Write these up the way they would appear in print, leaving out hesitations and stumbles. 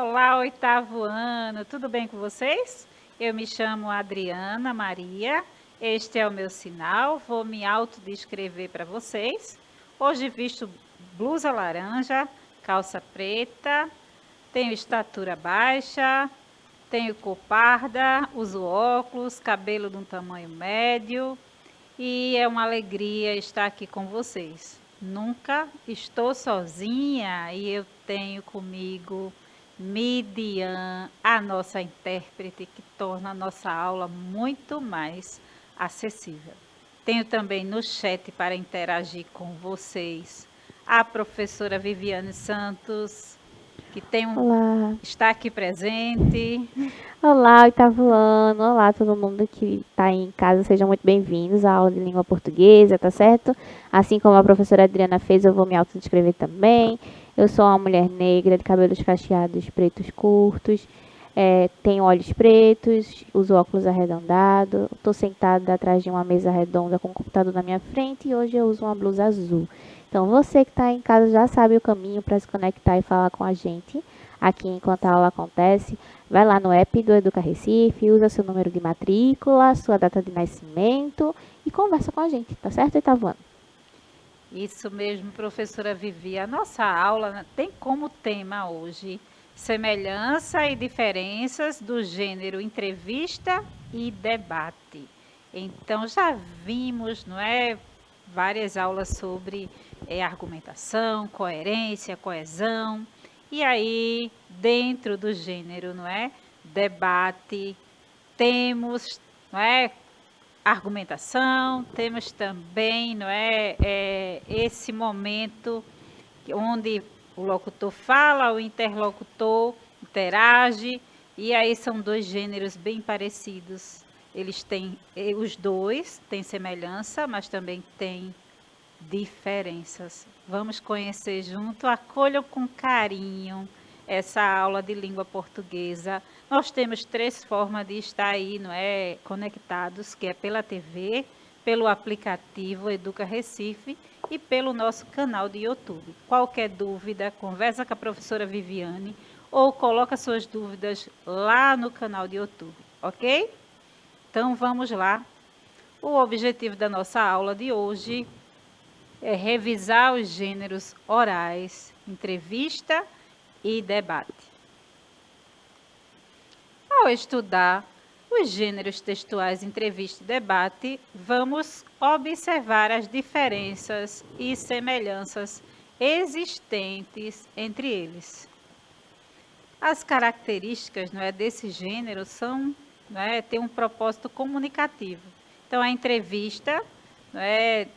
Olá, oitavo ano, tudo bem com vocês? Eu me chamo Adriana Maria, este é o meu sinal, vou me autodescrever para vocês. Hoje visto blusa laranja, calça preta, tenho estatura baixa, tenho cor parda, uso óculos, cabelo de um tamanho médio e é uma alegria estar aqui com vocês. Nunca estou sozinha e eu tenho comigo Midian, a nossa intérprete, que torna a nossa aula muito mais acessível. Tenho também no chat para interagir com vocês a professora Viviane Santos, que Olá, está aqui presente. olá, oitavo ano, olá todo mundo que está aí em casa, sejam muito bem-vindos à aula de língua portuguesa, tá certo? Assim como a professora Adriana fez, eu vou me autodescrever também. Eu sou uma mulher negra, de cabelos cacheados, pretos curtos, tenho olhos pretos, uso óculos arredondados, estou sentada atrás de uma mesa redonda com um computador na minha frente e hoje eu uso uma blusa azul. Então você que está em casa já sabe o caminho para se conectar e falar com a gente aqui enquanto a aula acontece. Vai lá no app do Educa Recife, usa seu número de matrícula, sua data de nascimento e conversa com a gente, tá certo, oitavo ano? Isso mesmo, professora Vivi. A nossa aula tem como tema hoje semelhança e diferenças do gênero entrevista e debate. Então já vimos, não é, várias aulas sobre argumentação, coerência, coesão. E aí, dentro do gênero, não é, debate, temos, não é, argumentação, temos também, não é, esse momento onde o locutor fala, o interlocutor interage, e aí são dois gêneros bem parecidos. Eles têm, os dois têm semelhança, mas também têm diferenças. Vamos conhecer junto, acolham com carinho essa aula de língua portuguesa. Nós temos três formas de estar aí, não é, conectados, que é pela TV, pelo aplicativo Educa Recife e pelo nosso canal de YouTube. Qualquer dúvida, conversa com a professora Viviane ou coloca suas dúvidas lá no canal de YouTube, ok? Então vamos lá. O objetivo da nossa aula de hoje é revisar os gêneros orais, entrevista e debate. Ao estudar os gêneros textuais entrevista e debate, vamos observar as diferenças e semelhanças existentes entre eles. As características, não é, desse gênero são, não é, ter um propósito comunicativo. Então, a entrevista, não é,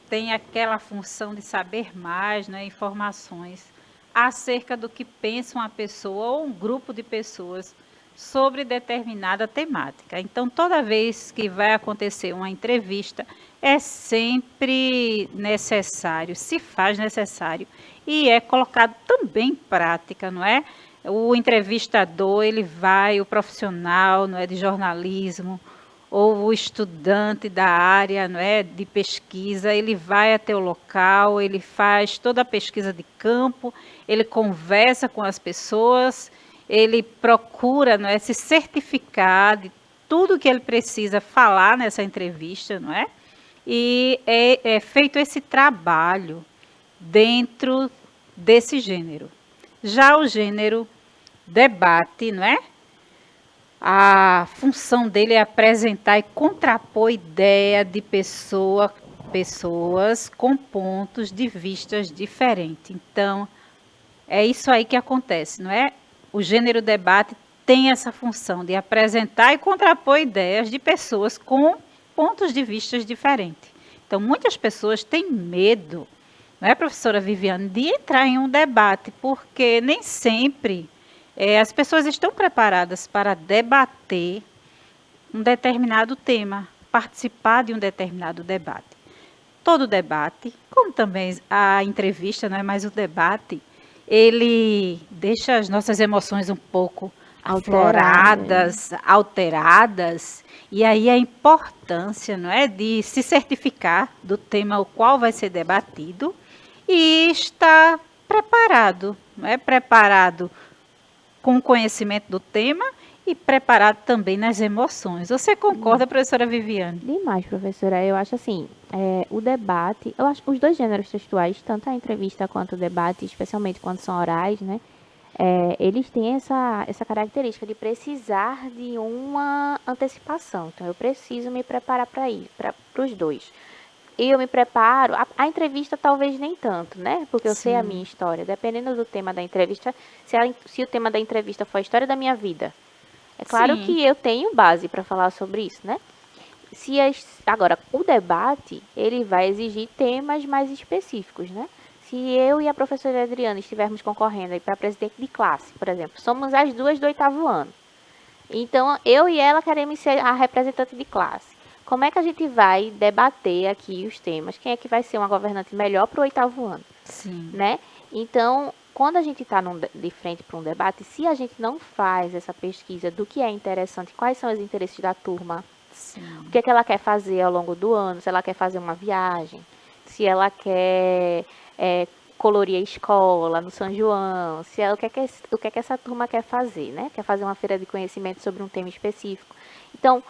tem aquela função de saber mais, né, informações acerca do que pensa uma pessoa ou um grupo de pessoas sobre determinada temática. Então, toda vez que vai acontecer uma entrevista, é sempre necessário, se faz necessário e é colocado também em prática, não é? O entrevistador, ele vai, o profissional, não é, de jornalismo, ou o estudante da área, não é, de pesquisa, ele vai até o local, ele faz toda a pesquisa de campo, ele conversa com as pessoas, ele procura, não é, se certificar de tudo que ele precisa falar nessa entrevista, não é? E é feito esse trabalho dentro desse gênero. Já o gênero debate, não é? A função dele é apresentar e contrapor ideia de pessoas com pontos de vistas diferentes. Então, é isso aí que acontece, não é? O gênero debate tem essa função de apresentar e contrapor ideias de pessoas com pontos de vistas diferentes. Então, muitas pessoas têm medo, não é, professora Viviane, de entrar em um debate, porque nem sempre as pessoas estão preparadas para debater um determinado tema, participar de um determinado debate. Todo debate, como também a entrevista, não é mais o debate, ele deixa as nossas emoções um pouco afloradas, alteradas, e aí a importância, não é, de se certificar do tema o qual vai ser debatido e estar preparado, não é, preparado com conhecimento do tema e preparado também nas emoções. Você concorda, professora Viviane? Demais, professora. Eu acho assim, o debate, eu acho que os dois gêneros textuais, tanto a entrevista quanto o debate, especialmente quando são orais, né? Eles têm essa característica de precisar de uma antecipação. Então, eu preciso me preparar para ir, para os dois. E eu me preparo, a entrevista talvez nem tanto, né? Porque eu sei a minha história. Dependendo do tema da entrevista, se o tema da entrevista for a história da minha vida, é claro Sim. que eu tenho base para falar sobre isso, né? Agora, o debate, ele vai exigir temas mais específicos, né? Se eu e a professora Adriana estivermos concorrendo para presidente de classe, por exemplo, somos as duas do 8º ano. Então, eu e ela queremos ser a representante de classe. Como é que a gente vai debater aqui os temas? Quem é que vai ser uma governante melhor para o 8º ano? Sim. Né? Então, quando a gente está de frente para um debate, se a gente não faz essa pesquisa do que é interessante, quais são os interesses da turma, Sim. o que é que ela quer fazer ao longo do ano, se ela quer fazer uma viagem, se ela quer colorir a escola no São João, se ela, o que é que essa turma quer fazer, né? Quer fazer uma feira de conhecimento sobre um tema específico. Então,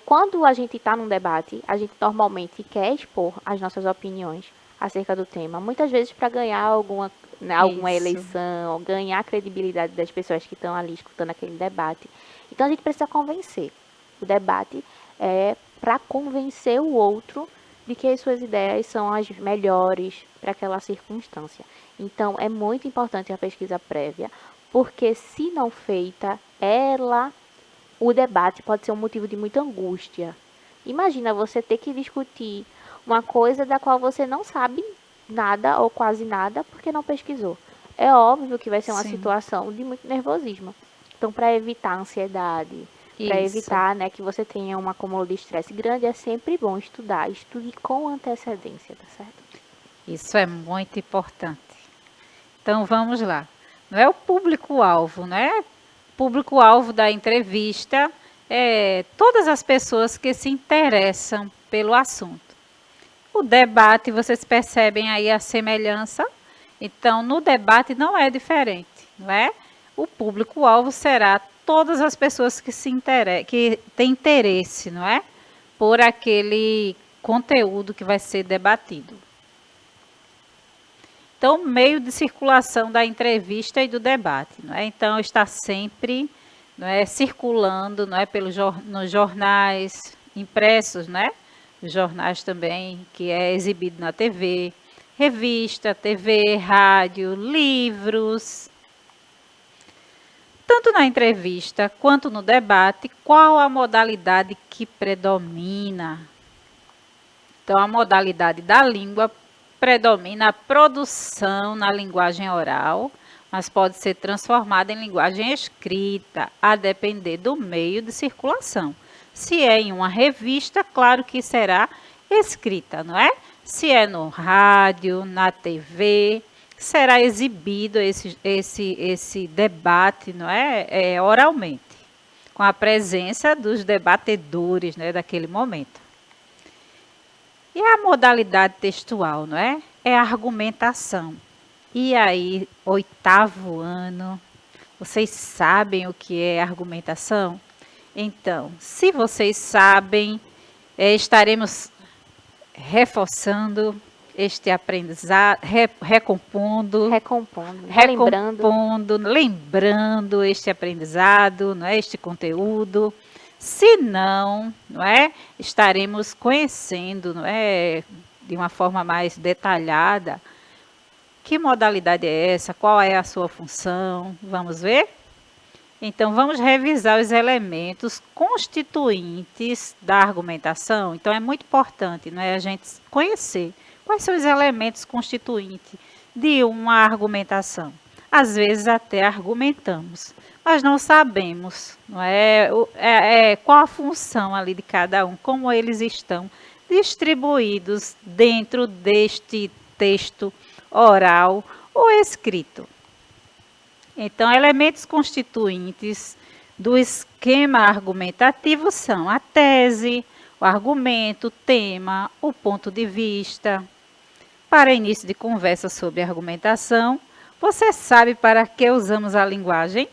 quando a gente está num debate, a gente normalmente quer expor as nossas opiniões acerca do tema, muitas vezes para ganhar alguma eleição, ganhar a credibilidade das pessoas que estão ali escutando aquele debate. Então, a gente precisa convencer. O debate é para convencer o outro de que as suas ideias são as melhores para aquela circunstância. Então, é muito importante a pesquisa prévia, porque se não feita, o debate pode ser um motivo de muita angústia. Imagina você ter que discutir uma coisa da qual você não sabe nada ou quase nada porque não pesquisou. É óbvio que vai ser uma situação de muito nervosismo. Então, para evitar a ansiedade, para evitar, né, que você tenha um acúmulo de estresse grande, é sempre bom estudar. Estude com antecedência, tá certo? Isso é muito importante. Então, vamos lá. Não é o público-alvo, né? Público-alvo da entrevista é todas as pessoas que se interessam pelo assunto. O debate, vocês percebem aí a semelhança? Então, no debate não é diferente, não é? O público-alvo será todas as pessoas que têm interesse, não é? Por aquele conteúdo que vai ser debatido. Então, meio de circulação da entrevista e do debate, não é? Então, está sempre, não é, circulando, não é, nos jornais impressos, né? Os jornais também, que é exibido na TV, revista, TV, rádio, livros. Tanto na entrevista quanto no debate, qual a modalidade que predomina? Então, a modalidade da língua predomina a produção na linguagem oral, mas pode ser transformada em linguagem escrita, a depender do meio de circulação. Se é em uma revista, claro que será escrita, não é? Se é no rádio, na TV, será exibido esse debate, não é? Oralmente, com a presença dos debatedores, né, daquele momento. E a modalidade textual, não é? É a argumentação. E aí, 8º ano, vocês sabem o que é argumentação? Então, se vocês sabem, estaremos reforçando este aprendizado, recompondo, lembrando este aprendizado, não é? Este conteúdo. Se não, não é? Estaremos conhecendo, não é? De uma forma mais detalhada, que modalidade é essa, qual é a sua função, vamos ver? Então, vamos revisar os elementos constituintes da argumentação. Então, é muito importante, não é, a gente conhecer quais são os elementos constituintes de uma argumentação. Às vezes até argumentamos, mas não sabemos, não é, qual a função ali de cada um, como eles estão distribuídos dentro deste texto oral ou escrito. Então, elementos constituintes do esquema argumentativo são a tese, o argumento, o tema, o ponto de vista. Para início de conversa sobre argumentação, você sabe para que usamos a linguagem?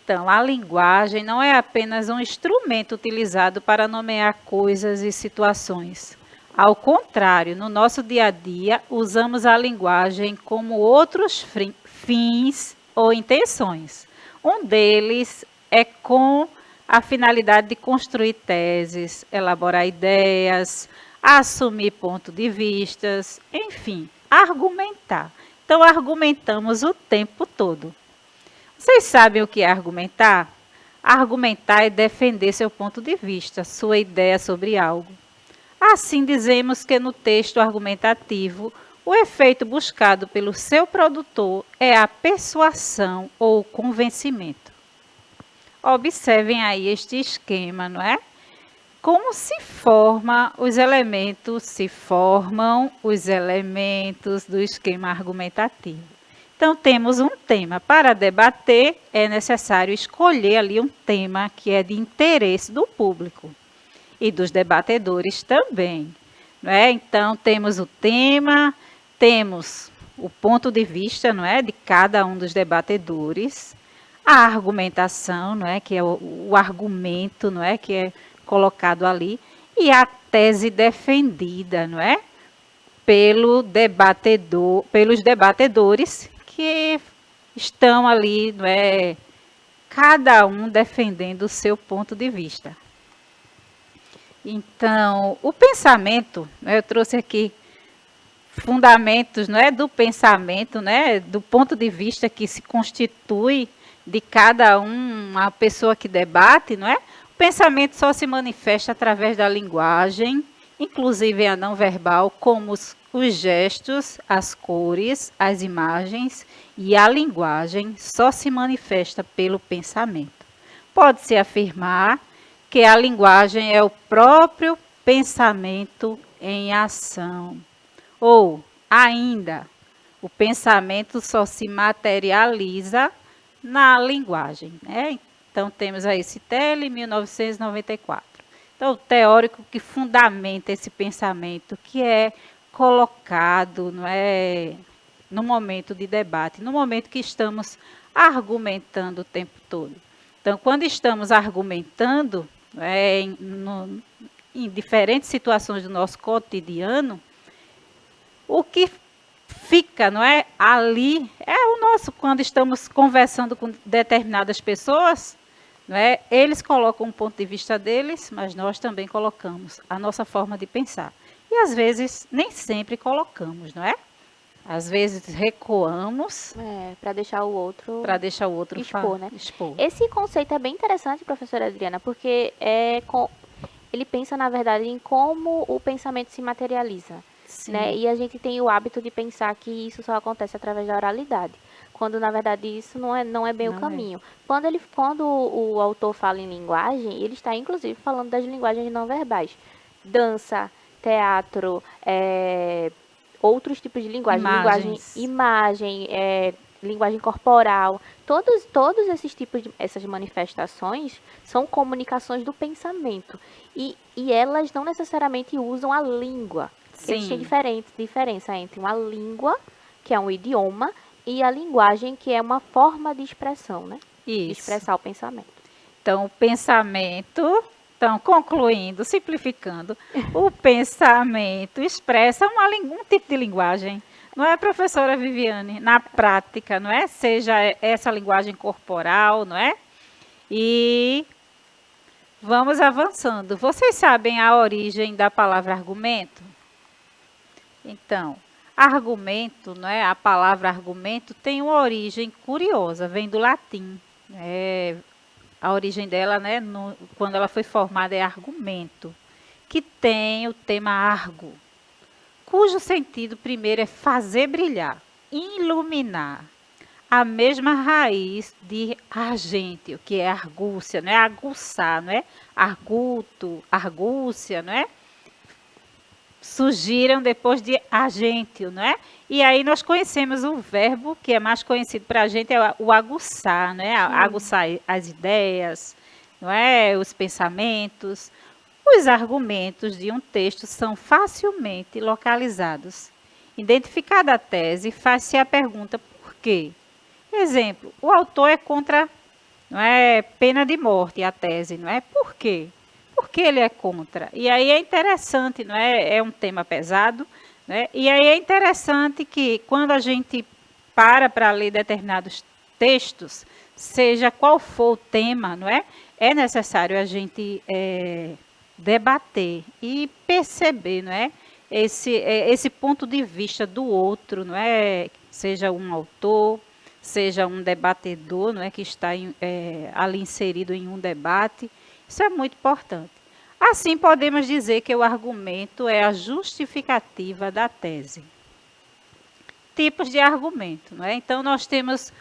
Então, a linguagem não é apenas um instrumento utilizado para nomear coisas e situações. Ao contrário, no nosso dia a dia, usamos a linguagem como outros fins ou intenções. Um deles é com a finalidade de construir teses, elaborar ideias, assumir pontos de vistas, enfim, argumentar. Então, argumentamos o tempo todo. Vocês sabem o que é argumentar? Argumentar é defender seu ponto de vista, sua ideia sobre algo. Assim, dizemos que no texto argumentativo, o efeito buscado pelo seu produtor é a persuasão ou convencimento. Observem aí este esquema, não é? Como se formam os elementos do esquema argumentativo. Então, temos um tema. Para debater, é necessário escolher ali um tema que é de interesse do público e dos debatedores também. Não é? Então, temos o tema, temos o ponto de vista, não é, de cada um dos debatedores, a argumentação, não é, que é o argumento, não é, que é colocado ali, e a tese defendida, não é, pelos debatedores que estão ali, não é, cada um defendendo o seu ponto de vista. Então, o pensamento, né, eu trouxe aqui fundamentos, não é, do pensamento, né, do ponto de vista que se constitui de cada uma pessoa que debate, não é? O pensamento só se manifesta através da linguagem, inclusive a não verbal, como os gestos, as cores, as imagens, e a linguagem só se manifesta pelo pensamento. Pode-se afirmar que a linguagem é o próprio pensamento em ação. Ou, ainda, o pensamento só se materializa na linguagem, né? Então, temos aí Citelli, 1994. Então, o teórico que fundamenta esse pensamento, que é colocado, não é, no momento de debate, no momento que estamos argumentando o tempo todo. Então, quando estamos argumentando, em diferentes situações do nosso cotidiano, o que fica, não é, ali é o nosso, quando estamos conversando com determinadas pessoas, não é, eles colocam um ponto de vista deles, mas nós também colocamos a nossa forma de pensar. E às vezes nem sempre colocamos, não é? Às vezes recuamos para deixar o outro expor, né? Expor. Esse conceito é bem interessante, professora Adriana, porque ele pensa, na verdade, em como o pensamento se materializa. Né? E a gente tem o hábito de pensar que isso só acontece através da oralidade, quando na verdade isso não é bem o caminho. Quando o autor fala em linguagem, ele está inclusive falando das linguagens não verbais. Dança, teatro, outros tipos de linguagem, linguagem corporal, todos esses tipos essas manifestações são comunicações do pensamento. E elas não necessariamente usam a língua. Existe diferença entre uma língua, que é um idioma, e a linguagem, que é uma forma de expressão, né? Isso. De expressar o pensamento. Então, o pensamento, concluindo, simplificando, o pensamento expressa um tipo de linguagem. Não é, professora Viviane? Na prática, não é? Seja essa linguagem corporal, não é? E vamos avançando. Vocês sabem a origem da palavra argumento? Então, argumento, não é? A palavra argumento tem uma origem curiosa, vem do latim. A origem dela, né, quando ela foi formada, é argumento, que tem o tema argo, cujo sentido primeiro é fazer brilhar, iluminar. A mesma raiz de argêntio, que é argúcia, não é? Aguçar, não é? Arguto, argúcia, não é? Surgiram depois de argêntio, não é? E aí nós conhecemos o verbo que é mais conhecido para a gente, é o aguçar, não é? Aguçar as ideias, não é? Os pensamentos. Os argumentos de um texto são facilmente localizados. Identificada a tese, faz-se a pergunta por quê? Exemplo, o autor é contra não é, pena de morte a tese, não é? Por quê? Porque ele é contra. E aí é interessante, não é? É um tema pesado, né? E aí é interessante que quando a gente para ler determinados textos, seja qual for o tema, não é? É necessário a gente debater e perceber, não é? Esse ponto de vista do outro, não é? Seja um autor, seja um debatedor, não é? Que está ali inserido em um debate. Isso é muito importante. Assim, podemos dizer que o argumento é a justificativa da tese. Tipos de argumento, não é? Então, nós temos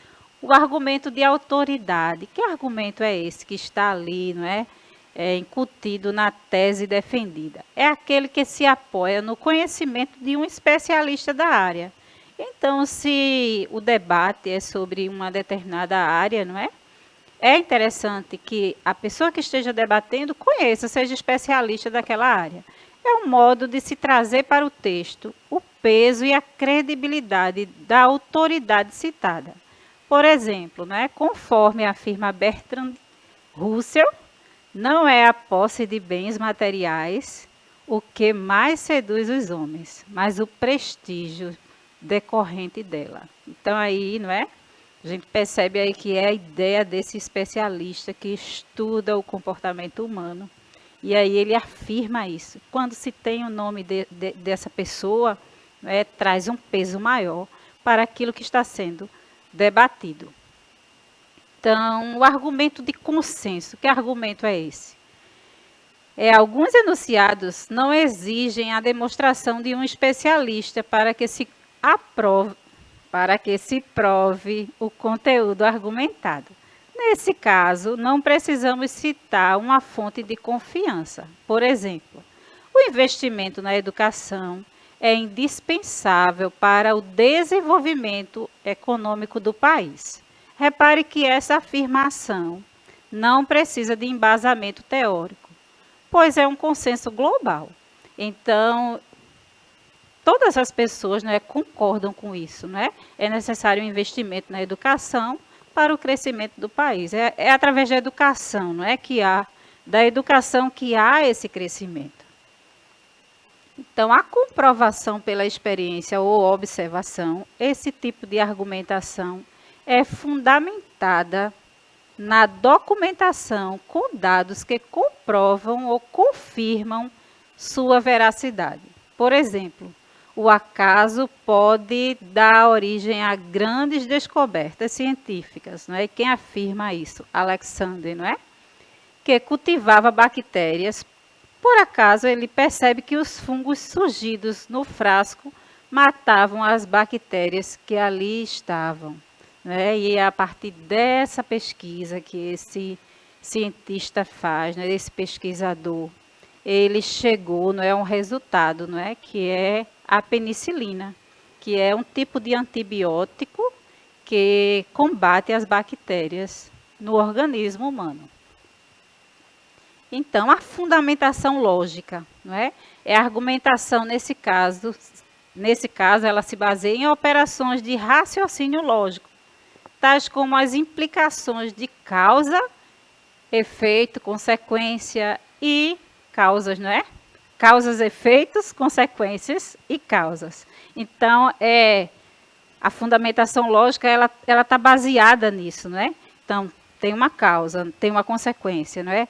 o argumento de autoridade. Que argumento é esse que está ali, não é? Incutido na tese defendida? É aquele que se apoia no conhecimento de um especialista da área. Então, se o debate é sobre uma determinada área, não é? É interessante que a pessoa que esteja debatendo conheça, seja especialista daquela área. É um modo de se trazer para o texto o peso e a credibilidade da autoridade citada. Por exemplo, né, conforme afirma Bertrand Russell, não é a posse de bens materiais o que mais seduz os homens, mas o prestígio decorrente dela. Então aí, não é? A gente percebe aí que é a ideia desse especialista que estuda o comportamento humano. E aí ele afirma isso. Quando se tem o nome dessa pessoa, traz um peso maior para aquilo que está sendo debatido. Então, o argumento de consenso, que argumento é esse? Alguns enunciados não exigem a demonstração de um especialista para que se prove o conteúdo argumentado. Nesse caso, não precisamos citar uma fonte de confiança. Por exemplo, o investimento na educação é indispensável para o desenvolvimento econômico do país. Repare que essa afirmação não precisa de embasamento teórico, pois é um consenso global. Então, todas as pessoas, não é, concordam com isso, não é? É necessário um investimento na educação para o crescimento do país. É através da educação, não é, da educação que há esse crescimento. Então, a comprovação pela experiência ou observação, esse tipo de argumentação é fundamentada na documentação com dados que comprovam ou confirmam sua veracidade. Por exemplo, o acaso pode dar origem a grandes descobertas científicas, não é? E quem afirma isso? Alexander, não é? Que cultivava bactérias. Por acaso, ele percebe que os fungos surgidos no frasco matavam as bactérias que ali estavam, né? E é a partir dessa pesquisa que esse cientista faz, né? Esse pesquisador, ele chegou, não é, um resultado, não é, que é a penicilina, que é um tipo de antibiótico que combate as bactérias no organismo humano. Então, a fundamentação lógica, não é? É a argumentação nesse caso, ela se baseia em operações de raciocínio lógico, tais como as implicações de causa, efeito, consequência e causas, não é? Causas, efeitos, consequências e causas. Então, a fundamentação lógica, ela está baseada nisso, não é? Então, tem uma causa, tem uma consequência, não é?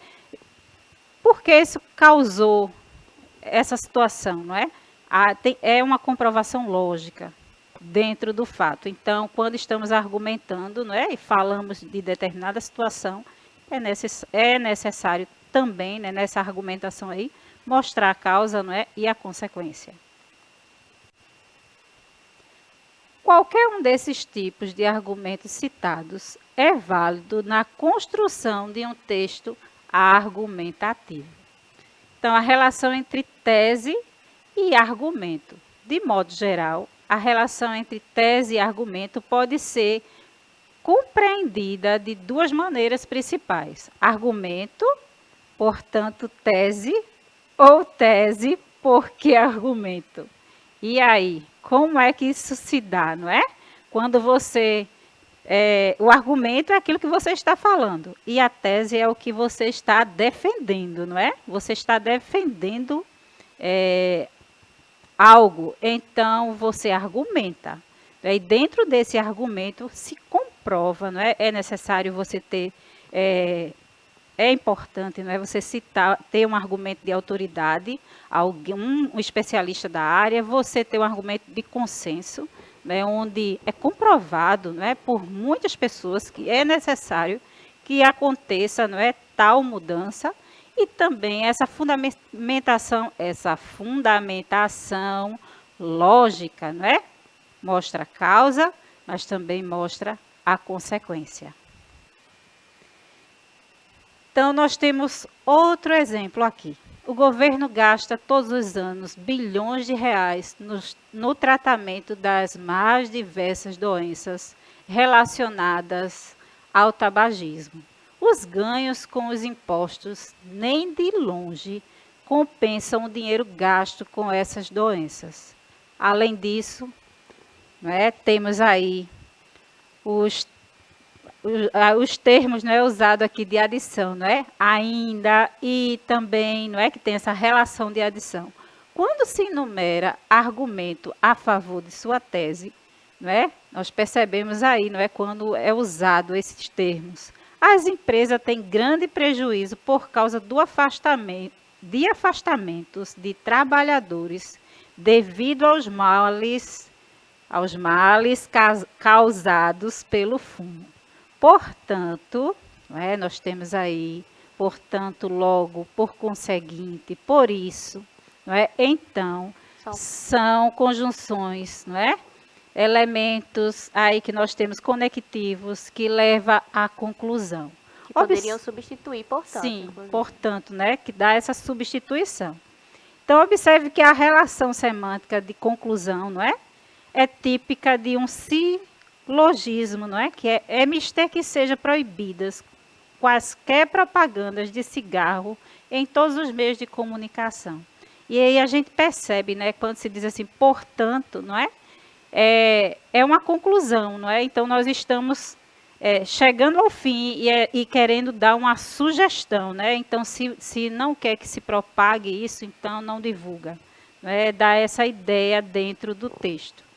Por que isso causou essa situação, não é? É uma comprovação lógica dentro do fato. Então, quando estamos argumentando, não é, e falamos de determinada situação, é necessário também, né, nessa argumentação aí, mostrar a causa, não é, e a consequência. Qualquer um desses tipos de argumentos citados é válido na construção de um texto argumentativo. Então, a relação entre tese e argumento. De modo geral, a relação entre tese e argumento pode ser compreendida de duas maneiras principais. Argumento, portanto, tese, ou tese, porque argumento. E aí, como é que isso se dá, não é? Quando você o argumento é aquilo que você está falando e a tese é o que você está defendendo, não é? Você está defendendo algo, então você argumenta. E dentro desse argumento se comprova, não é? É necessário você ter, é importante, não é? Você citar, ter um argumento de autoridade, um especialista da área, você ter um argumento de consenso, né, onde é comprovado, não é, por muitas pessoas que é necessário que aconteça, não é, tal mudança e também essa fundamentação lógica, não é? Mostra a causa, mas também mostra a consequência. Então, nós temos outro exemplo aqui. O governo gasta todos os anos bilhões de reais no tratamento das mais diversas doenças relacionadas ao tabagismo. Os ganhos com os impostos nem de longe compensam o dinheiro gasto com essas doenças. Além disso, temos aí os termos usados aqui de adição, ainda e também que tem essa relação de adição. Quando se enumera argumento a favor de sua tese, nós percebemos aí, quando é usado esses termos. As empresas têm grande prejuízo por causa do afastamentos de trabalhadores devido aos males causados pelo fumo. Portanto, nós temos aí, portanto, logo, por conseguinte, por isso, então, são conjunções, elementos aí que nós temos conectivos que levam à conclusão. Que poderiam substituir, portanto. Sim, inclusive. portanto, que dá essa substituição. Então, observe que a relação semântica de conclusão, é típica de um silogismo, que é mister que sejam proibidas quaisquer propagandas de cigarro em todos os meios de comunicação. E aí a gente percebe, quando se diz assim, portanto, é uma conclusão, Então nós estamos chegando ao fim e querendo dar uma sugestão, Então se não quer que se propague isso, então não divulga, Dá essa ideia dentro do texto.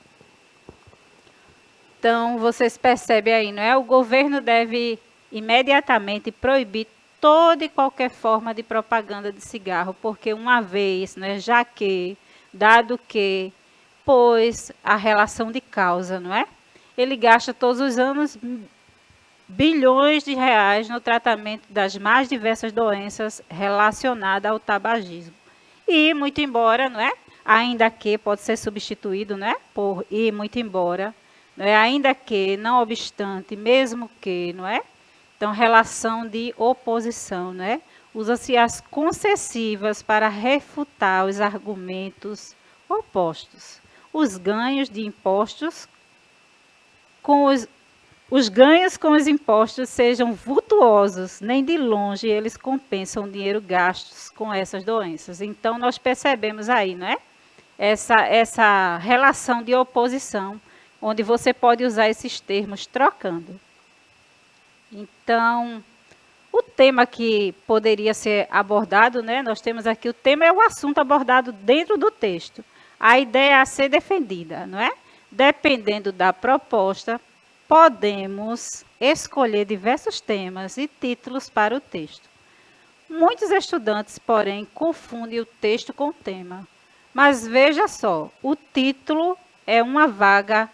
Então, vocês percebem aí, O governo deve imediatamente proibir toda e qualquer forma de propaganda de cigarro, porque uma vez, já que, dado que, pois a relação de causa, Ele gasta todos os anos bilhões de reais no tratamento das mais diversas doenças relacionadas ao tabagismo. E, muito embora, ainda que pode ser substituído, por e muito embora, ainda que, não obstante, mesmo que, Então, relação de oposição, Usa-se as concessivas para refutar os argumentos opostos. Os ganhos de impostos os ganhos com os impostos sejam vultuosos, nem de longe eles compensam o dinheiro gastos com essas doenças. Então, nós percebemos aí, essa relação de oposição, onde você pode usar esses termos trocando. Então, o tema que poderia ser abordado, nós temos aqui, o tema é o assunto abordado dentro do texto. A ideia a ser defendida, Dependendo da proposta, podemos escolher diversos temas e títulos para o texto. Muitos estudantes, porém, confundem o texto com o tema. Mas veja só, o título é uma vaga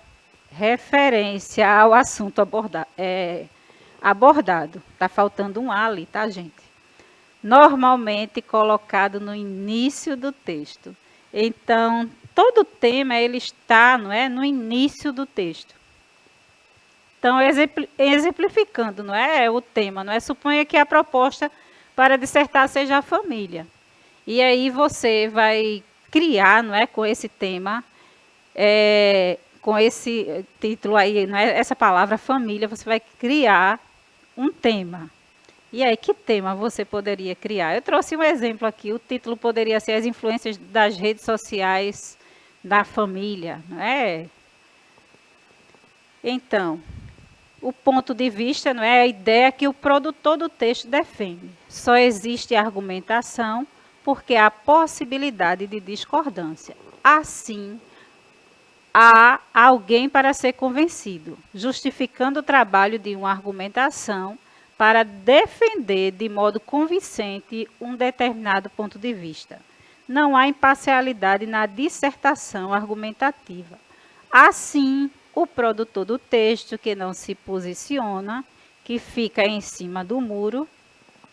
referência ao assunto abordado. Está faltando um A ali, tá, gente? Normalmente colocado no início do texto. Então, todo tema ele está, no início do texto. Então, exemplificando, o tema, Suponha que a proposta para dissertar seja a família. E aí você vai criar, com esse tema, com esse título aí, essa palavra família, você vai criar um tema. E aí, que tema você poderia criar? Eu trouxe um exemplo aqui, o título poderia ser as influências das redes sociais na família, Então, o ponto de vista, não é a ideia que o produtor do texto defende. Só existe argumentação porque há possibilidade de discordância. Assim, há alguém para ser convencido, justificando o trabalho de uma argumentação para defender de modo convincente um determinado ponto de vista. Não há imparcialidade na dissertação argumentativa. Assim, o produtor do texto que não se posiciona, que fica em cima do muro,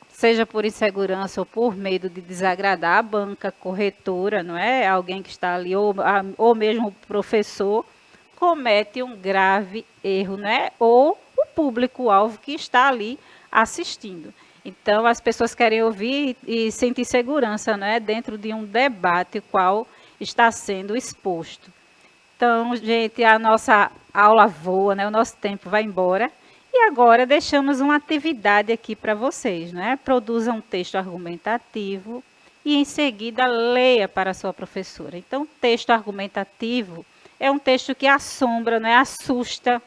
seja por insegurança ou por medo de desagradar a banca, corretora, não é? Alguém que está ali, ou mesmo o professor, comete um grave erro, né? Ou o público-alvo que está ali assistindo. Então, as pessoas querem ouvir e sentir segurança, não é? Dentro de um debate qual está sendo exposto. Então, gente, a nossa aula voa, né? O nosso tempo vai embora. E agora deixamos uma atividade aqui para vocês, né? Produza um texto argumentativo e em seguida leia para a sua professora. Então, texto argumentativo é um texto que assombra, né? Assusta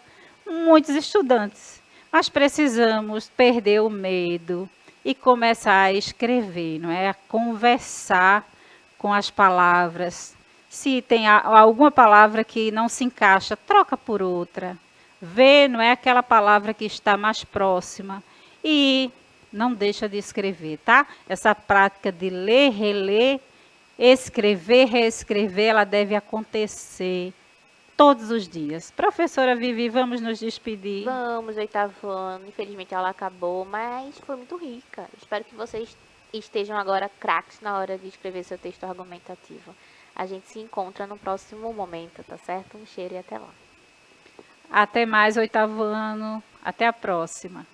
muitos estudantes. Mas precisamos perder o medo e começar a escrever, não é? A conversar com as palavras. Se tem alguma palavra que não se encaixa, troca por outra. Vê, não é aquela palavra que está mais próxima. E não deixa de escrever, tá? Essa prática de ler, reler, escrever, reescrever, ela deve acontecer todos os dias. Professora Vivi, vamos nos despedir. Vamos, oitavo ano. Infelizmente a aula acabou, mas foi muito rica. Espero que vocês estejam agora craques na hora de escrever seu texto argumentativo. A gente se encontra no próximo momento, tá certo? Um cheiro e até lá. Até mais, oitavo ano. Até a próxima.